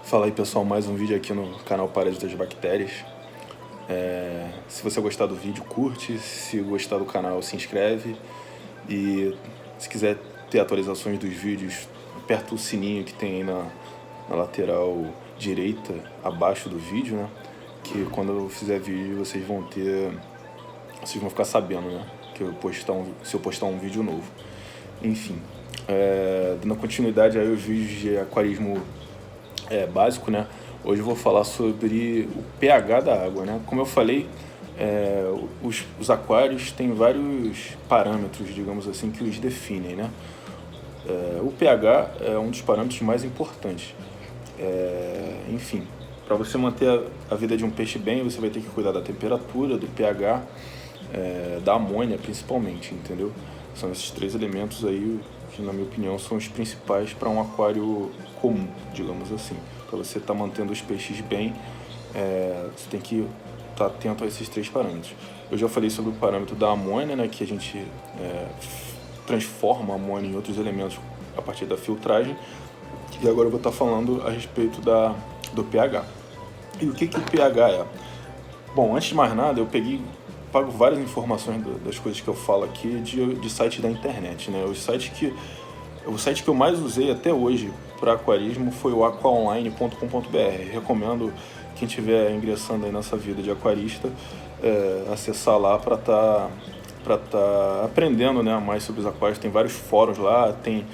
Fala aí pessoal, mais um vídeo aqui no canal Parasitas de Bactérias. Se você gostar do vídeo, curte. Se gostar do canal, se inscreve. E se quiser ter atualizações dos vídeos, aperta o sininho que tem aí na lateral direita, abaixo do vídeo, né? Que quando eu fizer vídeo vocês vão ficar sabendo, né? Se eu postar um vídeo novo. Enfim, dando continuidade aí aos vídeos de aquarismo básico, né? Hoje eu vou falar sobre o pH da água, né? Como eu falei, os aquários têm vários parâmetros, digamos assim, que os definem, né? O pH é um dos parâmetros mais importantes. Enfim, para você manter a vida de um peixe bem, você vai ter que cuidar da temperatura, do pH, da amônia principalmente, entendeu? São esses três elementos aí que, na minha opinião, são os principais para um aquário comum, digamos assim. Para você estar mantendo os peixes bem, você tem que estar atento a esses três parâmetros. Eu já falei sobre o parâmetro da amônia, né, que a gente transforma a amônia em outros elementos a partir da filtragem. E agora eu vou estar falando a respeito do pH. E o que o pH é? Bom, antes de mais nada, eu pago várias informações das coisas que eu falo aqui de site da internet, né? O site que eu mais usei até hoje para aquarismo foi o aquaonline.com.br. Recomendo quem estiver ingressando aí nessa vida de aquarista acessar lá para tá aprendendo, né, mais sobre os aquários. Tem vários fóruns lá, tem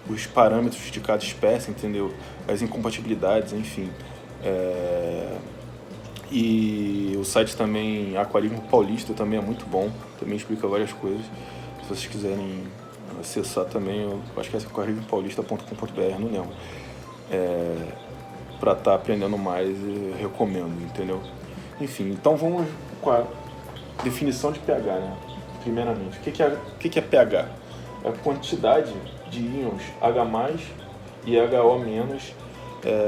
os parâmetros de cada espécie, entendeu? As incompatibilidades, enfim. E o site também, Aquarismo Paulista, também é muito bom, também explica várias coisas. Se vocês quiserem acessar também, eu acho que é aquarismopaulista.com.br, não lembro. Para estar aprendendo mais, eu recomendo, entendeu? Enfim, então vamos com a definição de pH, né? Primeiramente, o que é pH? É a quantidade de íons H+, e HO-,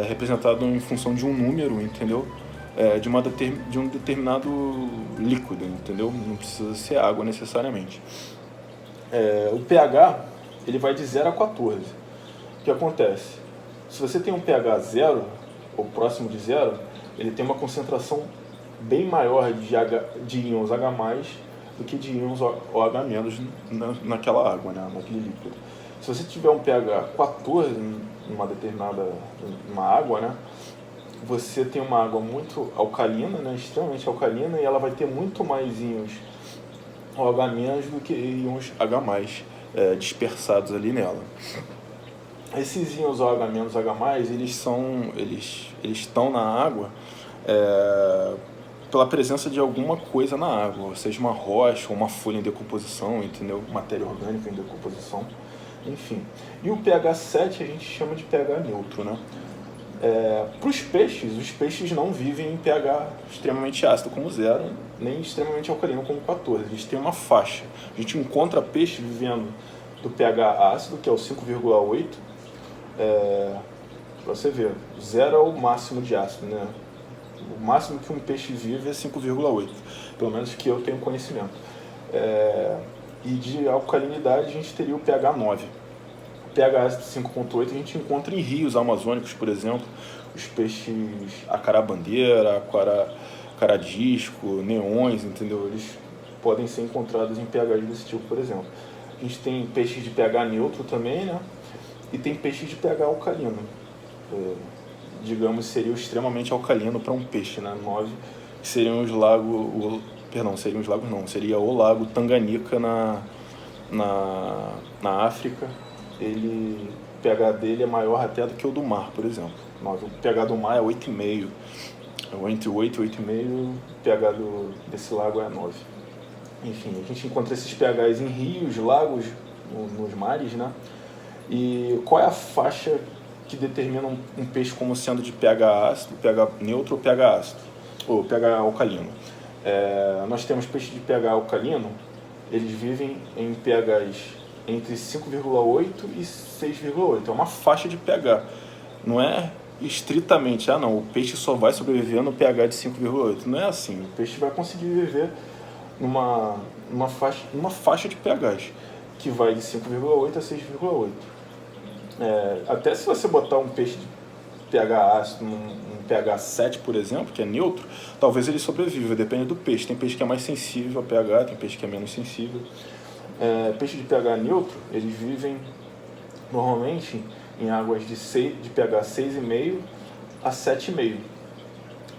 representado em função de um número, entendeu? De um determinado líquido, entendeu? Não precisa ser água necessariamente. O pH, ele vai de 0 a 14. O que acontece? Se você tem um pH 0, ou próximo de 0, ele tem uma concentração bem maior de íons H+, do que de íons OH- naquela água, né? Naquele líquido. Se você tiver um pH 14 numa água, né? Você tem uma água muito alcalina, né, extremamente alcalina, e ela vai ter muito mais íons OH- do que íons H+, dispersados ali nela. Esses íons OH-, H+, eles estão na água pela presença de alguma coisa na água, seja uma rocha, uma folha em decomposição, entendeu? Matéria orgânica em decomposição, enfim. E o pH 7 a gente chama de pH neutro, né? Para os peixes não vivem em pH extremamente ácido como 0, nem extremamente alcalino como 14. Eles têm uma faixa. A gente encontra peixe vivendo do pH ácido, que é o 5,8. Para você ver, 0 é o máximo de ácido, né? O máximo que um peixe vive é 5,8, pelo menos que eu tenho conhecimento. E de alcalinidade a gente teria o pH 9. pH ácido 5,8 a gente encontra em rios amazônicos, por exemplo, os peixes acarabandeira, caradisco, neões, entendeu? Eles podem ser encontrados em pH desse tipo, por exemplo. A gente tem peixes de pH neutro também, né? E tem peixes de pH alcalino. Digamos, seria o extremamente alcalino para um peixe, né? 9, que seriam os lagos... seriam os lagos não, seria o lago Tanganica na África. O pH dele é maior até do que o do mar, por exemplo. O pH do mar é 8,5. Entre 8 e 8,5, o pH desse lago é 9. Enfim, a gente encontra esses pHs em rios, lagos, nos mares, né? E qual é a faixa que determina um peixe como sendo de pH ácido, pH neutro ou pH ácido, ou pH alcalino? Nós temos peixes de pH alcalino, eles vivem em pHs entre 5,8 e 6,8. É uma faixa de pH. Não é estritamente, o peixe só vai sobreviver no pH de 5,8. Não é assim. O peixe vai conseguir viver numa faixa de pHs, que vai de 5,8 a 6,8. Até se você botar um peixe pH ácido num pH 7, por exemplo, que é neutro, talvez ele sobreviva, depende do peixe. Tem peixe que é mais sensível a pH, tem peixe que é menos sensível. Peixe de pH neutro, eles vivem normalmente em águas de pH 6,5 a 7,5.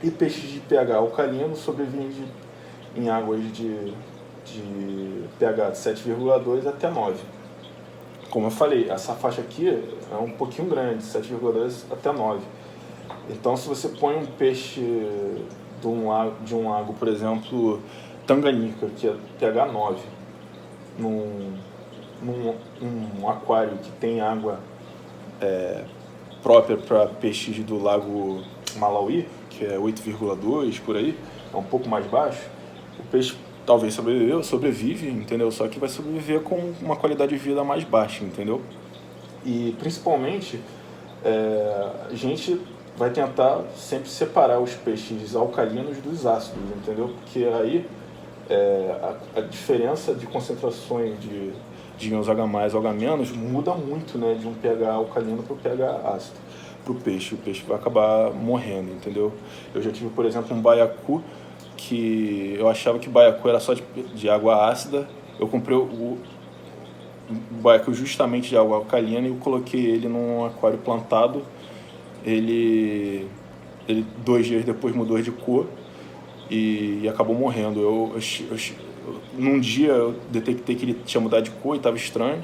E peixes de pH alcalino sobrevivem em águas de pH de 7,2 até 9. Como eu falei, essa faixa aqui é um pouquinho grande, 7,2 até 9. Então, se você põe um peixe de um lago, por exemplo, Tanganica, que é pH 9, num aquário que tem água própria para peixes do lago Malawi, que é 8,2 por aí, é um pouco mais baixo, o peixe talvez sobrevive, entendeu? Só que vai sobreviver com uma qualidade de vida mais baixa, entendeu? E principalmente a gente vai tentar sempre separar os peixes alcalinos dos ácidos, entendeu? Porque aí a diferença de concentrações de íons H+, ou H- muda muito, né, de um pH alcalino para o pH ácido para o peixe vai acabar morrendo, entendeu? Eu já tive, por exemplo, um baiacu que eu achava que baiacu era só de água ácida. Eu comprei o baiacu justamente de água alcalina e eu coloquei ele num aquário plantado. Ele 2 dias depois mudou de cor e acabou morrendo. Num dia eu detectei que ele tinha mudado de cor e estava estranho.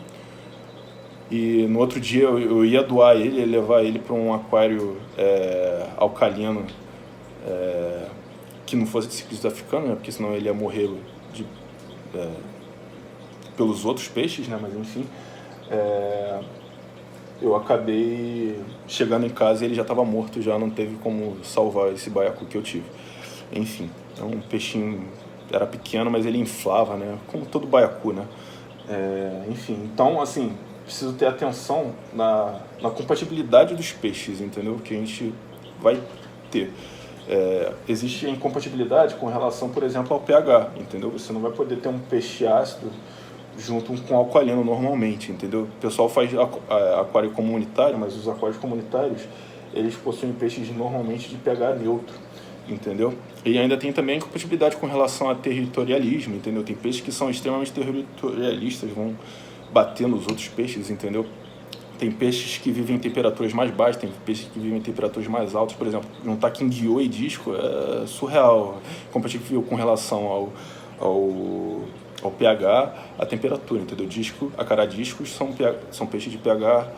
E no outro dia eu ia doar ele, ia levar ele para um aquário alcalino que não fosse de ciclista africano, né? Porque senão ele ia morrer pelos outros peixes, né? Mas enfim, eu acabei chegando em casa e ele já estava morto, já não teve como salvar esse baiacu que eu tive. Enfim, é um peixinho, era pequeno, mas ele inflava, né? Como todo baiacu, né? Enfim, então, assim, preciso ter atenção na compatibilidade dos peixes, entendeu? Que a gente vai ter. Existe incompatibilidade com relação, por exemplo, ao pH, entendeu? Você não vai poder ter um peixe ácido junto com alcalino normalmente, entendeu? O pessoal faz aquário comunitário, mas os aquários comunitários, eles possuem peixes normalmente de pH neutro, entendeu? E ainda tem também incompatibilidade com relação a territorialismo, entendeu? Tem peixes que são extremamente territorialistas, vão bater nos outros peixes, entendeu? Tem peixes que vivem em temperaturas mais baixas, tem peixes que vivem em temperaturas mais altas. Por exemplo, juntar Kinguiô e disco é surreal, compatível com relação ao pH, a temperatura, entendeu? Disco, acaradiscos são peixes de pH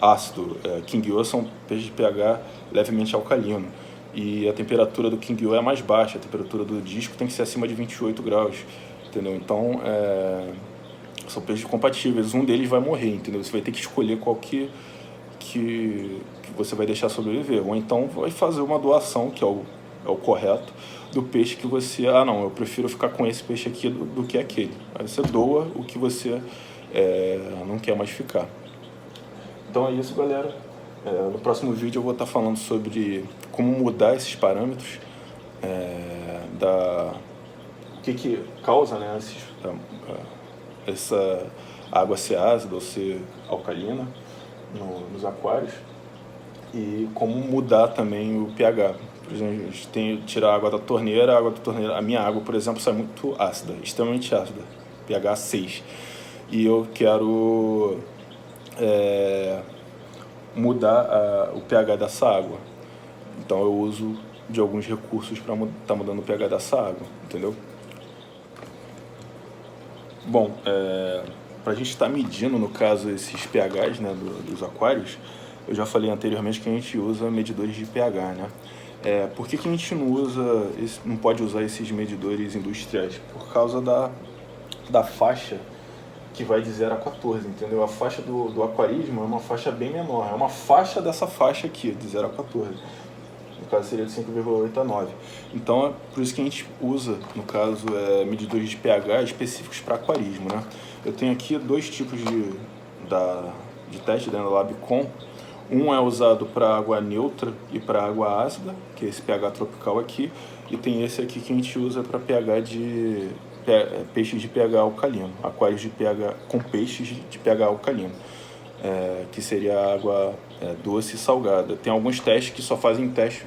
ácido, Kinguiô são peixes de pH levemente alcalino. E a temperatura do Kinguiô é mais baixa, a temperatura do disco tem que ser acima de 28 graus, entendeu? Então, são peixes compatíveis, um deles vai morrer, entendeu? Você vai ter que escolher qual que você vai deixar sobreviver, ou então vai fazer uma doação, que é o correto, do peixe que você, não, eu prefiro ficar com esse peixe aqui do que aquele. Aí você doa o que você não quer mais ficar. Então é isso, galera. No próximo vídeo eu vou estar falando sobre como mudar esses parâmetros, o que causa, né, essa água ser ácida ou ser alcalina nos aquários, e como mudar também o pH. Por exemplo, a gente tem que tirar a água da torneira, a minha água, por exemplo, sai muito ácida, extremamente ácida, pH 6. E eu quero mudar o pH dessa água. Então eu uso de alguns recursos para estar mudando o pH dessa água, entendeu? Bom, para a gente estar medindo, no caso, esses pHs, né, dos aquários, eu já falei anteriormente que a gente usa medidores de pH, né? Por que a gente não pode usar esses medidores industriais? Por causa da faixa que vai de 0 a 14, entendeu? A faixa do aquarismo é uma faixa bem menor, é uma faixa dessa faixa aqui, de 0 a 14. No caso seria de 5,8 a 9. Então é por isso que a gente usa, no caso, medidores de pH específicos para aquarismo, né? Eu tenho aqui 2 tipos de teste dentro da LabCom. Um é usado para água neutra e para água ácida, que é esse pH tropical aqui, e tem esse aqui que a gente usa para peixes de pH alcalino, aquários de pH com peixes de pH alcalino. que seria a água doce e salgada. Tem alguns testes que só fazem teste,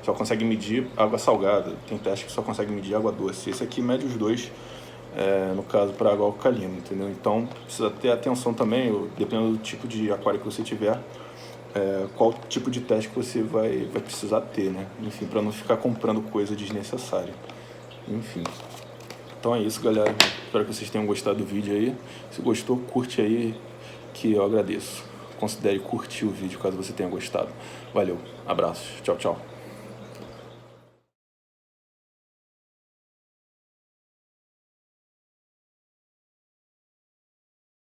só conseguem medir água salgada. Tem testes que só conseguem medir água doce. Esse aqui mede os dois, no caso, para água alcalina, entendeu? Então, precisa ter atenção também, dependendo do tipo de aquário que você tiver, qual tipo de teste que você vai precisar ter, né? Enfim, para não ficar comprando coisa desnecessária. Enfim. Então é isso, galera. Espero que vocês tenham gostado do vídeo aí. Se gostou, curte aí, que eu agradeço. Considere curtir o vídeo caso você tenha gostado. Valeu, abraços, tchau, tchau.